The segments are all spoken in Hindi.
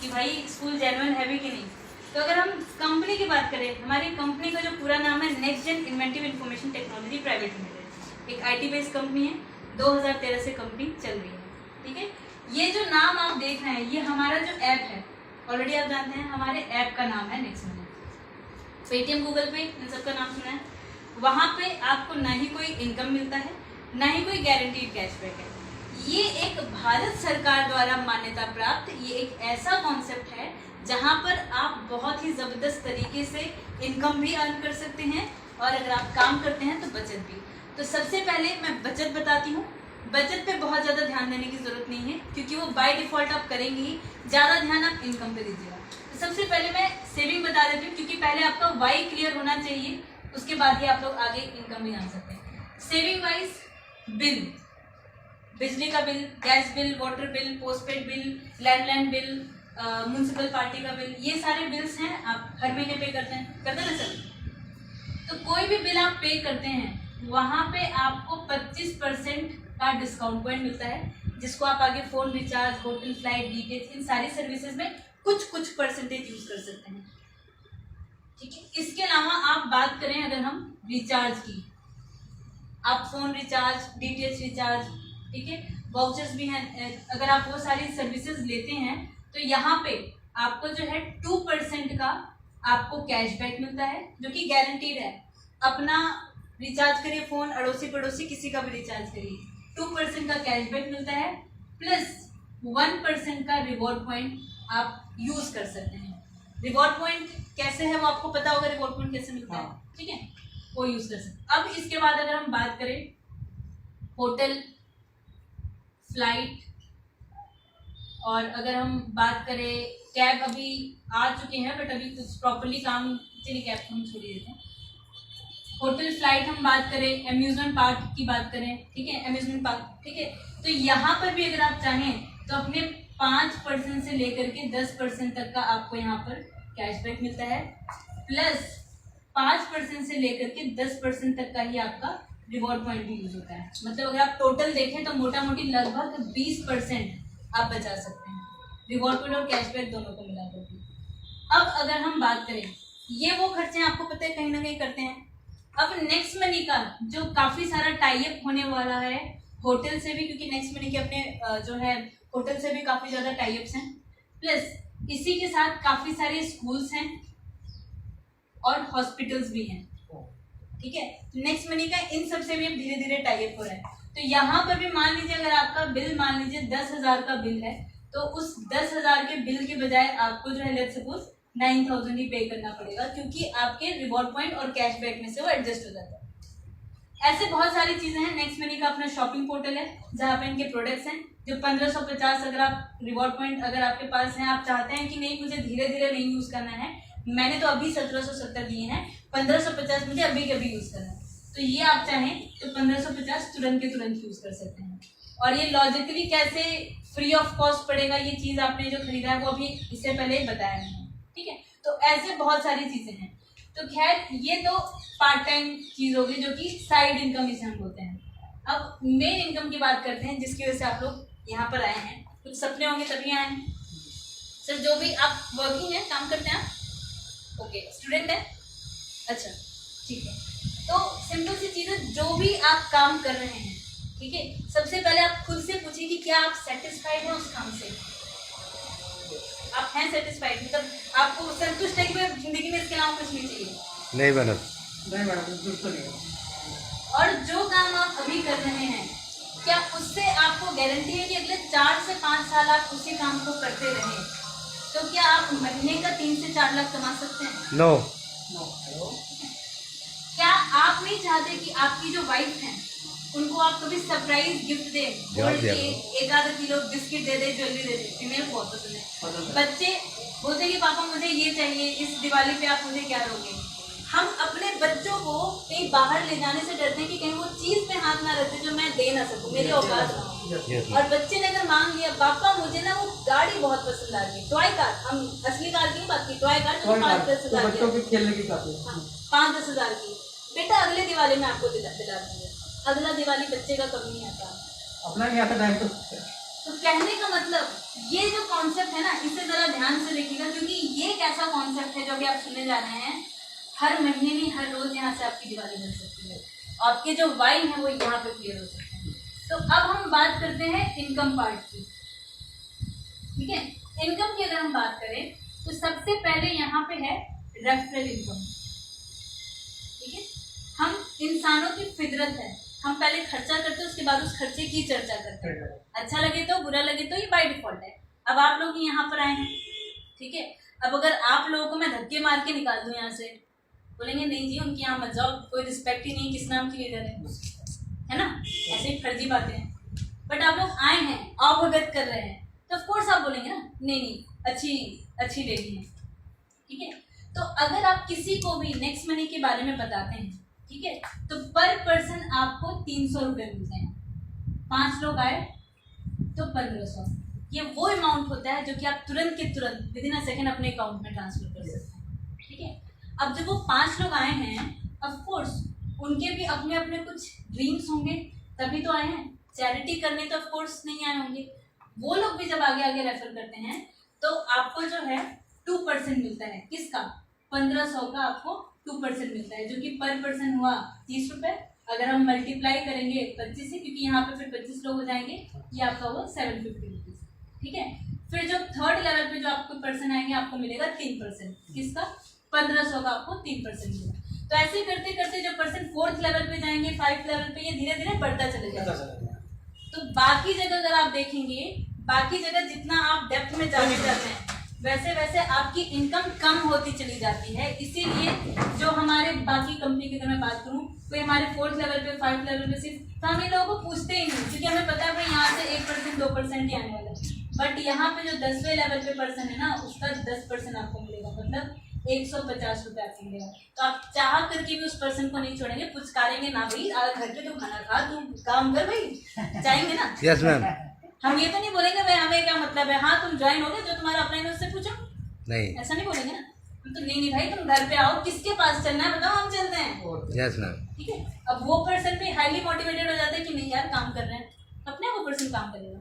कि भाई स्कूल जेन्युइन है भी कि नहीं। तो अगर हम कंपनी की बात करें, हमारी कंपनी का जो पूरा नाम है next gen inventive information technology private limited, एक IT बेस्ड कंपनी है, 2013 से कंपनी चल रही है। ठीक है, ये जो नाम आप देख रहे हैं ये हमारा जो ऐप है, ऑलरेडी आप जानते हैं हमारे ऐप का नाम है नेक्स्ट मनी। पेटीएम, गूगल पे, इन सबका नाम सुना है। वहाँ पे आपको ना ही कोई इनकम मिलता है, ना ही कोई गारंटीड कैशबैक है। ये एक भारत सरकार द्वारा मान्यता प्राप्त ये एक ऐसा कॉन्सेप्ट है जहाँ पर आप बहुत ही ज़बरदस्त तरीके से इनकम भी अर्न कर सकते हैं और अगर आप काम करते हैं तो बचत भी। तो सबसे पहले मैं बचत बताती हूँ। बचत पे बहुत ज़्यादा ध्यान देने की ज़रूरत नहीं है क्योंकि वो बाय डिफ़ॉल्ट आप करेंगे ही, ज़्यादा ध्यान आप इनकम पे दीजिएगा। तो सबसे पहले मैं सेविंग बता देती हूँ क्योंकि पहले आपका वाई क्लियर होना चाहिए, उसके बाद ही आप लोग आगे इनकम भी जान सकते हैं। सेविंग वाइज बिल, बिजली का bill, gas bill, water bill, postpaid bill, landline bill, municipal party का बिल, ये सारे बिल्स हैं आप हर महीने पे करते हैं ना सर। तो कोई भी बिल आप पे करते हैं वहाँ पे आपको 25% का डिस्काउंट पॉइंट मिलता है, जिसको आप आगे phone recharge, hotel, flight, DTH, इन सारी सर्विसेज में कुछ परसेंटेज यूज कर सकते हैं। ठीक है, इसके अलावा आप बात करें अगर हम रिचार्ज की, आप फोन रिचार्ज, डीटीएच रिचार्ज, ठीक है, वाउचर्स भी हैं, अगर आप वो सारी सर्विसेज लेते हैं तो यहाँ पे आपको जो है 2% का आपको कैशबैक मिलता है जो कि गारंटीड है। अपना रिचार्ज करिए, फोन, अड़ोसी पड़ोसी किसी का भी रिचार्ज करिए, 2% का कैशबैक मिलता है, प्लस 1% का रिवॉर्ड पॉइंट आप यूज कर सकते हैं। रिवॉर्ड पॉइंट कैसे है वो आपको पता होगा, रिवॉर्ड पॉइंट कैसे मिलता है, ठीक है, वो यूज कर सकते हैं। अब इसके बाद अगर हम बात करें होटल, फ्लाइट, और अगर हम बात करें कैब, अभी आ चुके हैं बट अभी कुछ प्रॉपरली काम, चलिए कैब को हम छोड़ देते हैं। होटल, फ्लाइट हम बात करें, अम्यूजमेंट पार्क की बात करें, ठीक है, अम्यूजमेंट पार्क, ठीक है, तो यहाँ पर भी अगर आप चाहें तो अपने 5% से लेकर के 10% तक का आपको यहाँ पर कैशबैक मिलता है, प्लस 5% से लेकर के 10% तक का ही आपका रिवॉर्ड पॉइंट भी यूज होता है। मतलब अगर आप टोटल देखें तो मोटा मोटी लगभग 20% आप बचा सकते हैं, रिवॉर्ड पॉइंट और कैशबैक दोनों को मिला करके। अब अगर हम बात करें, ये वो खर्चे आपको पता है कहीं ना कहीं करते हैं। अब नेक्स्ट मनी का जो काफी सारा टाई अप होने वाला है होटल से भी, क्योंकि नेक्स्ट मनी के अपने जो है होटल से भी काफी ज्यादा टाई अप्स हैं, प्लस इसी के साथ काफी सारे स्कूल्स हैं और हॉस्पिटल्स भी हैं, ठीक है। नेक्स्ट मनी का इन सब से भी धीरे धीरे टाई अप हो रहा है। तो यहाँ पर भी मान लीजिए अगर आपका बिल मान लीजिए 10,000 का बिल है तो उस 10,000 के बिल के बजाय आपको जो है लेट्स सपोज 9,000 ही पे करना पड़ेगा, क्योंकि आपके रिवॉर्ड पॉइंट और कैशबैक में से वो एडजस्ट हो जाता है। ऐसे बहुत सारी चीजें हैं। नेक्स्ट मनी का अपना शॉपिंग पोर्टल है जहाँ पे इनके प्रोडक्ट्स हैं जो 1550, अगर आप रिवॉर्ड पॉइंट अगर आपके पास है, आप चाहते हैं कि नहीं मुझे धीरे धीरे नहीं यूज करना है, मैंने तो अभी 1770 दिए हैं, 1550 मुझे अभी कभी यूज करना है, तो ये आप चाहें तो 1550 तुरंत के तुरंत यूज कर सकते हैं। और ये लॉजिकली कैसे फ्री ऑफ कॉस्ट पड़ेगा, ये चीज आपने जो खरीदा है वो अभी इससे पहले ही बताया नहीं है, ठीक है। तो ऐसे बहुत सारी चीजें हैं। तो खैर ये तो पार्ट टाइम चीज होगी जो कि साइड इनकम इसे हम बोलते हैं। अब मेन इनकम की बात करते हैं जिसकी वजह से आप लोग यहाँ पर आए हैं, कुछ सपने होंगे तभी आए हैं। सर जो भी आप वर्किंग है, काम करते हैं, ओके, स्टूडेंट है, अच्छा ठीक है। तो सिंपल सी चीज़ है, जो भी आप काम कर रहे हैं, ठीक है, सबसे पहले आप खुद से पूछिए कि क्या आप सेटिस्फाइड हैं उस काम से, आप हैं सेटिस्फाइड, मतलब आपको संतुष्ट है कि भाई जिंदगी में इसके अलावा कुछ नहीं चाहिए? नहीं मैडम, नहीं मैडम, बिल्कुल नहीं। और जो काम आप अभी कर रहे हैं क्या उससे आपको गारंटी है कि अगले 4 से 5 साल आप उसी काम को करते रहें, तो क्या आप महीने का 3 से 4 लाख कमा सकते हैं? नो। क्या आप नहीं चाहते कि आपकी जो वाइफ है उनको आप कभी सरप्राइज गिफ्ट दें, एक आधा किलो बिस्किट दे दे, ज्वेलरी दे दे? फीमेल को बहुत पसंद है। बच्चे बोलते हैं कि पापा मुझे ये चाहिए, इस दिवाली पे आप मुझे क्या दोगे? हम अपने बच्चों को कहीं बाहर ले जाने से डरते हैं कि कहीं वो चीज पे हाथ ना रखे जो मैं दे ना सकूं, मेरी औकात ना हो। और बच्चे ने अगर मांग लिया, पापा मुझे ना वो गाड़ी बहुत पसंद आ रही है, टॉय कार, हम असली कार की नहीं बात की, टॉय कार जो 5-10 हजार की, 5-10 हजार की, बेटा अगले दिवाली में आपको दिला दूंगा। अगला दिवाली बच्चे का कभी नहीं आता, अपना नहीं आता टाइम तो। तो कहने का मतलब ये जो कॉन्सेप्ट है ना, इसे जरा ध्यान से देखिएगा, क्योंकि ये एक ऐसा कॉन्सेप्ट है जो अभी आप सुनने जा रहे हैं, हर महीने नहीं हर रोज यहाँ से आपकी दिवाली बन सकती है, आपके जो वाई है वो यहाँ पे क्लियर हो सकते हैं। तो अब हम बात करते हैं इनकम पार्ट की, ठीक है। इनकम की अगर हम बात करें तो सबसे पहले यहाँ पे है रेफरल इनकम, ठीक है। हम इंसानों की फितरत है, हम पहले खर्चा करते हैं, उसके बाद उस खर्चे की चर्चा करते हैं, अच्छा लगे तो बुरा लगे तो, ये बाय डिफॉल्ट है। अब आप लोग यहाँ पर आए हैं, ठीक है। अब अगर आप लोगों को मैं धक्के मार के निकाल दूं यहाँ से, बोलेंगे नहीं जी उनके यहाँ मत जाओ, कोई रिस्पेक्ट ही नहीं, किस नाम की लीडर है ना, ऐसे ही फर्जी बातें हैं। बट आप लोग आए हैं, अवगत कर रहे हैं, तो ऑफकोर्स आप बोलेंगे ना नहीं अच्छी लेडी है, ठीक है। तो अगर आप किसी को भी नेक्स्ट मनी के बारे में बताते हैं, ठीक है, तो पर पर्सन आपको 300 रुपये मिलते हैं। 5 लोग आए तो 1500, ये वो अमाउंट होता है जो कि आप तुरंत के तुरंत विद इन अ सेकेंड अपने अकाउंट में ट्रांसफर कर सकते हैं, ठीक है। अब जब वो 5 लोग आए हैं, ऑफ कोर्स उनके भी अपने अपने कुछ ड्रीम्स होंगे, तभी तो आए हैं। चैरिटी करने तो ऑफ कोर्स नहीं आए होंगे। वो लोग भी जब आगे आगे रेफर करते हैं तो आपको जो है 2% मिलता है। किसका? 1500 का आपको 2% मिलता है, जो कि पर पर्सन हुआ 30 रुपये। अगर हम मल्टीप्लाई करेंगे 25 से, क्योंकि यहाँ पे फिर 25 लोग हो जाएंगे, ये आपका हुआ 750 रुपीज, ठीक है। फिर जो थर्ड लेवल पे जो आपको पर्सन आएंगे, आपको मिलेगा 3%। किसका? 1500 का आपको 3% मिलेगा। तो ऐसे करते करते जो पर्सन 4th लेवल पे जाएंगे, 5th लेवल पे, ये धीरे धीरे बढ़ता चले जाएगा। तो बाकी जगह अगर आप देखेंगे, बाकी जगह जितना आप डेप्थ में जाते जाते हैं, वैसे वैसे आपकी इनकम कम होती चली जाती है। इसीलिए जो हमारे बाकी कंपनी की अगर मैं बात करूं, कोई हमारे 4th लेवल पे 5th लेवल पे सिर्फ, तो हम इन लोगों को पूछते ही नहीं, क्योंकि हमें पता है भाई यहाँ से 1% 2% ही आने वाला है। बट यहाँ पे जो 10वें लेवल पे पर्सन है ना, उसका 10% आपको मिलेगा, मतलब 150 रुपये आपको मिलेगा। तो आप चाह करके भी उस पर्सन को नहीं छोड़ेंगे, पुचकारेंगे ना भाई, घर पे तो खाना खा, तू काम कर भाई, चाहेंगे ना। Yes ma'am. हम ये तो नहीं बोलेंगे भाई हमें क्या मतलब है, हाँ तुम ज्वाइन हो गए, जो तुम्हारा अपना है उससे पूछो, नहीं ऐसा नहीं बोलेंगे ना। हम तो नहीं भाई तुम घर पे आओ, किसके पास चलना है बताओ, हम चलते हैं। Yes ma'am. ठीक है। अब वो पर्सन भी हाईली मोटिवेटेड हो जाता है कि नहीं यार काम कर रहे हैं, अपने वो पर्सन काम करेगा,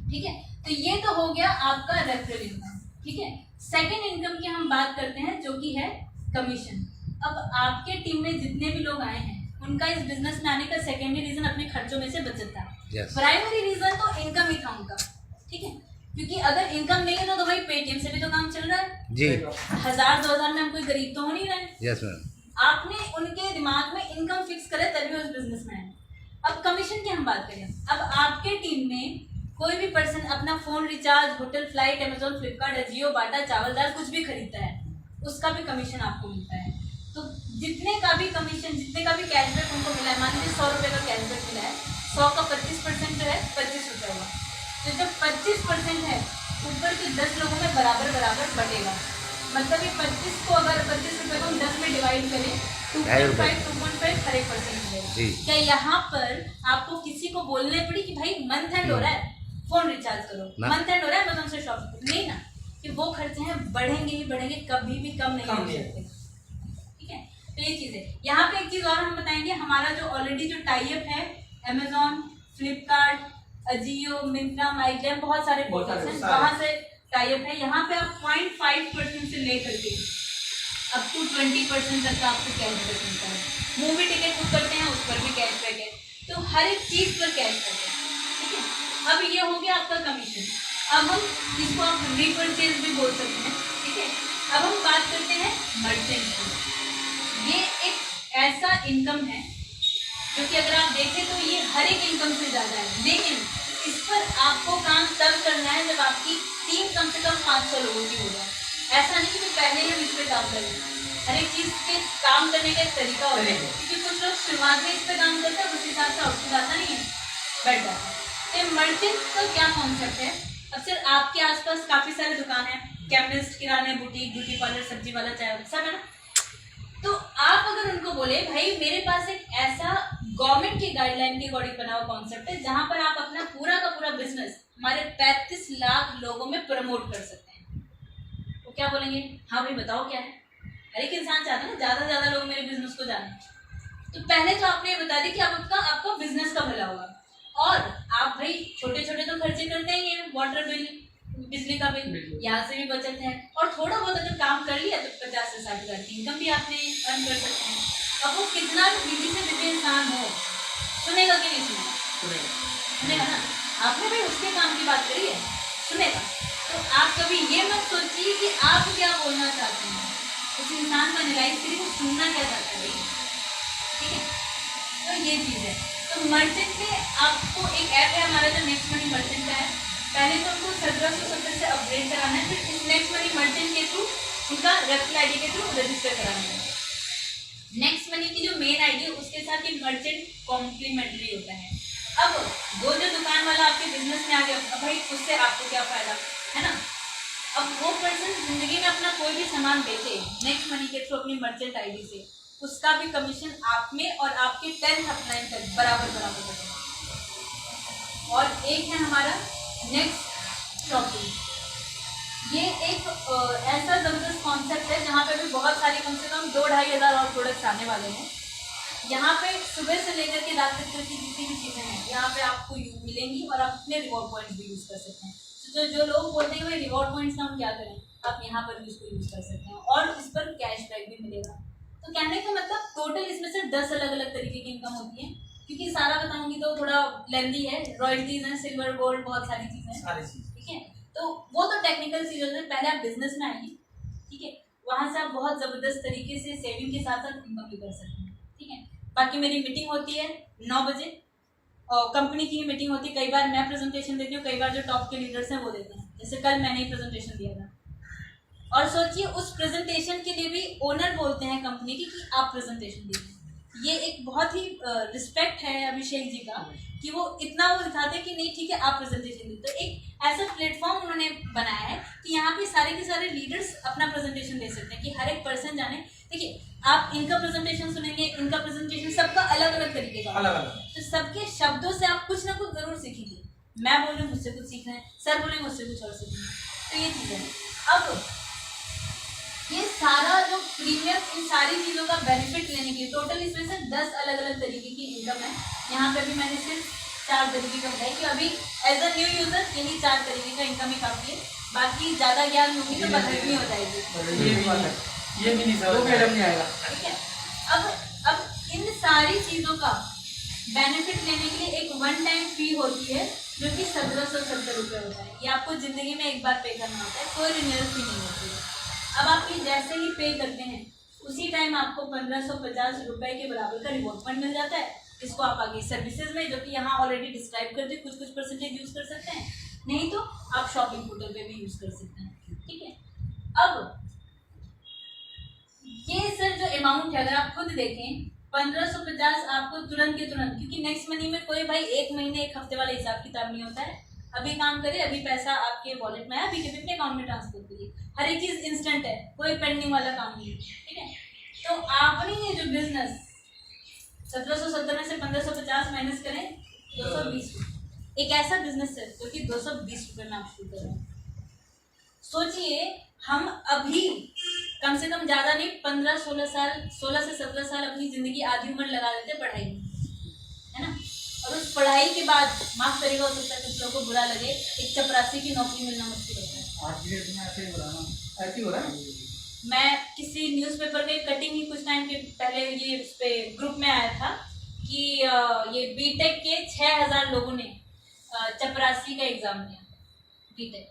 ठीक है। तो ये तो हो गया आपका रेफरल इनकम, ठीक है। सेकेंड इनकम की हम बात करते हैं, जो कि है कमीशन। अब आपके टीम में जितने भी लोग आए हैं, उनका इस बिजनेस में आने का सेकेंडरी रीजन अपने खर्चों में से बचत था। प्राइमरी रीजन तो इनकम ही था उनका, ठीक है। क्योंकि अगर इनकम नहीं है तो भाई पेटीएम से भी तो काम चल रहा है जी, 1000-2000 में हम कोई गरीब तो हो नहीं रहे। Yes ma'am. आपने उनके दिमाग में इनकम फिक्स करे तभी उस बिजनेस में आए। अब कमीशन की हम बात करें, अब आपके टीम में कोई भी पर्सन अपना phone recharge, hotel, flight, Amazon, Flipkart, Ajio, Bata, चावल, दाल कुछ भी खरीदता है, उसका भी कमीशन आपको मिलता है। तो जितने का भी कमीशन, जितने का भी कैशबैक उनको मिला है, मान लीजिए 100 रुपये का कैशबैक मिला है, 100 का 25% जो है 25 रुपये हुआ। तो जो 25% है ऊपर के 10 लोगों में बराबर बराबर बढ़ेगा। मतलब ये 25 को अगर 25 रुपये को हम 10 में डिवाइड करें, 2.5 हर एक पर्सन मिलेगा। क्या यहाँ पर आपको किसी को बोलने पड़ी कि भाई मंथ एंड हो रहा है, फोन रिचार्ज करो, मंथ एंड हो रहा है अमेज़न से शॉपिंग करो? नहीं ना, कि वो खर्चे हैं बढ़ेंगे ही बढ़ेंगे, कभी भी कम नहीं हो सकते, ठीक है। तो ये चीज़ है। यहाँ पे एक चीज़ और हम बताएंगे, हमारा जो ऑलरेडी जो टाइप है अमेजोन, फ्लिपकार्ट, अजियो, मिंत्रा, माइजैम, बहुत सारे पोर्टल्स हैं, वहाँ से टाइप है। यहाँ पे आप 0.5% से लेकर के अप टू 20% तक का आपको कैशबैक मिलता है। मूवी टिकट बुक करते हैं उस पर भी कैशबैक है, तो हर एक चीज़ पर कैशबैक है, ठीक है। अब ये हो गया आपका कमीशन। अब हम इसको आप रीपरचेज भी बोल सकते हैं, ठीक है। अब हम बात करते हैं मर्चेंट की। ये एक ऐसा इनकम है जो कि अगर आप देखें तो ये हर एक इनकम से ज़्यादा है, लेकिन इस पर आपको काम तब करना है जब आपकी टीम कम से कम 500 लोगों की हो जाए। ऐसा नहीं कि पहले ही हम इस पर काम करें, हर एक चीज़ के काम करने का एक तरीका होता है, क्योंकि कुछ लोग शुरुआत में इस पर काम करते हैं, उस हिसाब से आउटपुट आता नहीं है, बैठ जाता है। तो मर्चेंट का क्या कॉन्सेप्ट है? अक्सर आपके आसपास काफ़ी सारे दुकान हैं, केमिस्ट, किराने, बुटीक, ब्यूटी पार्लर, सब्जी वाला, चाय वाला, सब है ना। तो आप अगर उनको बोले भाई मेरे पास एक ऐसा गवर्नमेंट की गाइडलाइन के अकॉर्डिंग बना हुआ कॉन्सेप्ट है जहां पर आप अपना पूरा का पूरा बिजनेस हमारे 35 लाख लोगों में प्रमोट कर सकते हैं, तो क्या बोलेंगे? हाँ भाई बताओ क्या है। हर एक इंसान चाहता है ना ज़्यादा से ज़्यादा लोग मेरे बिजनेस को जाने। तो पहले तो आपने ये बता दी कि आपका बिजनेस का भला होगा, और आप भाई छोटे छोटे तो खर्चे करते ही हैं, वाटर बिल, बिजली का बिल, यहाँ से भी बचत है। और थोड़ा बहुत अगर काम कर लिया तो 50 से 60 हज़ार की इनकम भी आपने अर्न कर सकते हैं। अब वो कितना भी बिजी से बिजी इंसान हो, सुनेगा कि नहीं सुनेगा? सुनेगा ना। आपने भाई उसके काम की बात करी है, सुनेगा। तो आप कभी ये मत सोचिए कि आप क्या बोलना चाहते हैं, उस इंसान को एनालाइज करिए, वो सुनना क्या चाहता है भाई, ठीक है। तो ये चीज़ है। तो मर्चेंट में आपको एक ऐप है हमारा जो नेक्स्ट मनी मर्चेंट का है। पहले तो उनको 1770 से अपग्रेड कराना है, फिर इस नेक्स्ट मनी मर्चेंट के थ्रू उनका रेफरल आईडी के थ्रू रजिस्टर कराना है। नेक्स्ट मनी की जो मेन आईडी है उसके साथ ये मर्चेंट कॉम्प्लीमेंट्री होता है। अब वो जो दुकान वाला आपके बिजनेस में आ गया, अब भाई उससे आपको क्या फायदा है ना। अब वो पर्सन जिंदगी में अपना कोई भी सामान बेचे नेक्स्ट मनी के थ्रू अपनी मर्चेंट आईडी से, उसका भी कमीशन आप में और आपके 10th अपलाइन तक बराबर बराबर होगा। और एक है हमारा नेक्स्ट शॉपिंग। ये एक ऐसा जबरदस्त कॉन्सेप्ट है जहाँ पे भी बहुत सारे कम से कम 2-2.5 हज़ार और प्रोडक्ट्स आने वाले हैं। यहाँ पे सुबह से लेकर के रात तक की जितनी भी चीज़ें हैं यहाँ पे आपको मिलेंगी और आप अपने रिवॉर्ड पॉइंट्स भी यूज़ कर सकते हैं। तो जो लोग बोलते हैं भाई रिवॉर्ड पॉइंट्स का हम क्या करें, आप यहाँ पर भी इसको यूज़ कर सकते हैं और इस पर कैशबैक भी मिलेगा। तो कहने का मतलब टोटल इसमें से 10 अलग अलग तरीके की इनकम होती है, क्योंकि सारा बताऊंगी तो थोड़ा लेंदी है। रॉयल्टीज हैं, सिल्वर गोल्ड, बहुत सारी चीज़ें, ठीक है। तो वो तो टेक्निकल चीज़ होती है। पहले आप बिजनेस में आइए, ठीक है, वहाँ से आप बहुत ज़बरदस्त तरीके से सेविंग के साथ साथ इनकम भी कर सकते हैं, ठीक है। बाकी मेरी मीटिंग होती है 9 बजे और कंपनी की मीटिंग होती है। कई बार मैं प्रेजेंटेशन देती हूँ, कई बार जो टॉप के लीडर्स हैं वो देते हैं। जैसे कल मैंने ही प्रेजेंटेशन दिया था। और सोचिए उस प्रेजेंटेशन के लिए भी ओनर बोलते हैं कंपनी की कि आप प्रेजेंटेशन दीजिए। ये एक बहुत ही रिस्पेक्ट है अभिषेक जी का कि वो इतना वो दिखाते हैं कि नहीं ठीक है आप प्रेजेंटेशन दीजिए। तो एक ऐसा प्लेटफॉर्म उन्होंने बनाया है कि यहाँ पे सारे के सारे लीडर्स अपना प्रेजेंटेशन दे सकते हैं कि हर एक पर्सन जाने। देखिए आप इनका प्रेजेंटेशन सुनेंगे, इनका प्रेजेंटेशन, सबका अलग अलग तरीके का अलग अलग, तो सबके शब्दों से आप कुछ ना कुछ जरूर सीखेंगे। मैं बोल रही हूँ मुझसे कुछ सीखना है, सर बोले मुझसे कुछ और सीखना है। तो ये चीज़ है। अब ये सारा जो प्रीमियम, इन सारी चीज़ों का बेनिफिट लेने के लिए टोटल इसमें से 10 अलग अलग तरीके की इनकम है। यहाँ पे भी मैंने सिर्फ 4 तरीके का बताया कि अभी एज अ न्यू यूजर यही 4 तरीके का इनकम ही काफ़ी है। बाकी ज़्यादा ज्ञान होगी तो बदलनी हो जाएगी, ये भी नहीं आएगा, ठीक है। अब इन सारी चीज़ों का बेनिफिट लेने के लिए एक वन टाइम फी होती है जो कि 1770 रुपये होता है। ये आपको ज़िंदगी में एक बार पे करना होता है, कोई रिन्यूअल फी नहीं होती है। अब आप ये जैसे ही पे करते हैं उसी टाइम आपको 1550 रुपये के बराबर का रिवॉर्ड पॉइंट मिल जाता है। इसको आप आगे सर्विसेज में, जो कि यहाँ ऑलरेडी डिस्क्राइब करते हैं, कुछ परसेंटेज यूज़ कर सकते हैं, नहीं तो आप शॉपिंग पोर्टल पे भी यूज़ कर सकते हैं, ठीक है। अब ये सर जो अमाउंट है अगर आप खुद देखें 1550 आपको तुरंत के तुरंत, क्योंकि नेक्स्ट मनी में कोई भाई एक महीने एक हफ्ते वाला हिसाब किताब नहीं होता है। अभी काम करे, अभी पैसा आपके वॉलेट में है, अभी के अपने अकाउंट में ट्रांसफर करिए, हर एक चीज़ इंस्टेंट है, कोई पेंडिंग वाला काम नहीं है, ठीक है। तो आपने ये जो बिजनेस 1770 में से 1550 माइनस करें 220 रुपये, एक ऐसा बिजनेस है जो कि 220 रुपये में आप शुरू कर रहे हैं। सोचिए हम अभी कम से कम ज़्यादा नहीं 15-16 साल, 16 से 17 साल अपनी ज़िंदगी आधी उम्र लगा देते पढ़ाई में, है ना। और उस पढ़ाई के बाद माफ करेगा, हो सकता है कुछ लोगों को बुरा लगे, एक चपरासी की नौकरी मिलना मुश्किल होता है। आज की डेट में ऐसे ही हो रहा है। मैं किसी न्यूज़पेपर के कटिंग ही कुछ टाइम के पहले ये उस पे ग्रुप में आया था कि ये बीटेक के 6000 लोगों ने चपरासी का एग्जाम दिया, बीटेक।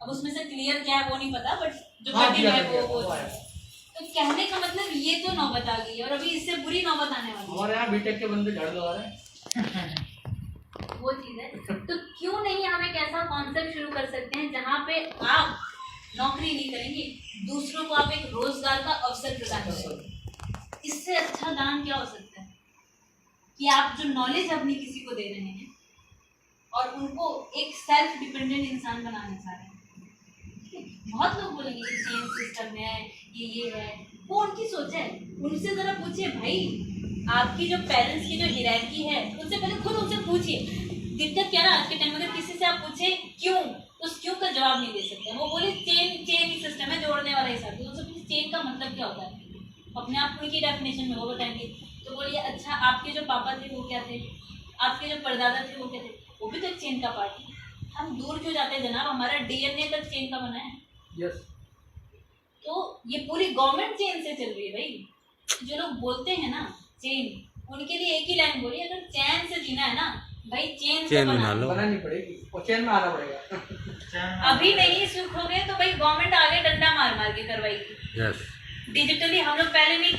अब उसमें से क्लियर क्या है वो नहीं पता, बट जो कटिंग है वो तो कहने का मतलब ये तो नौबत आ गई है और अभी इससे बुरी नौबत आने वाली है। हमारे यहाँ बीटेक के बंदे झाड़ लगा रहे हैं वो चीज़ है। तो क्यों नहीं हम एक ऐसा कॉन्सेप्ट शुरू कर सकते हैं जहाँ पे आप नौकरी नहीं करेंगे, दूसरों को आप एक रोजगार का अवसर प्रदान करेंगे। इससे अच्छा दान क्या हो सकता है कि आप जो नॉलेज अपनी किसी को दे रहे हैं और उनको एक सेल्फ डिपेंडेंट इंसान बनाना चाह रहे हैं। बहुत लोग बोलेंगे कि चेन सिस्टम है, ये है, वो उनकी सोच है। उनसे जरा पूछिए भाई, आपकी जो पेरेंट्स की जो हिरार्की है उनसे पहले खुद उनसे पूछिए। दिक्कत क्या है आज के टाइम में, अगर किसी से आप पूछे क्यों, तो उस क्यों का जवाब नहीं दे सकते। वो बोले चेन ही सिस्टम है, जोड़ने वाला हिसाब है। उनसे पूछिए चेन का मतलब क्या होता है, अपने आप उनकी डेफिनेशन में वो बताएंगे। तो बोलिए अच्छा आपके जो पापा थे वो क्या थे, आपके जो परदादा थे वो क्या थे, वो भी तो एक चेन का पार्ट है। हम दूर क्यों जाते हैं जनाब, हमारा डीएनए तक चेन का बना है। यस। तो ये पूरी गवर्नमेंट चेन से चल रही है भाई। जो लोग बोलते हैं ना चेन, उनके लिए एक ही लाइन बोली, अगर चैन से जीना है ना भाई चेन से बना लो। बनानी पड़ेगी और चैन में आना पड़ेगा। अभी नहीं सुख हो गए तो भाई गवर्नमेंट आगे डंडा मार मार के करवाएगी। यस। डिजिटली हम लोग पहले नहीं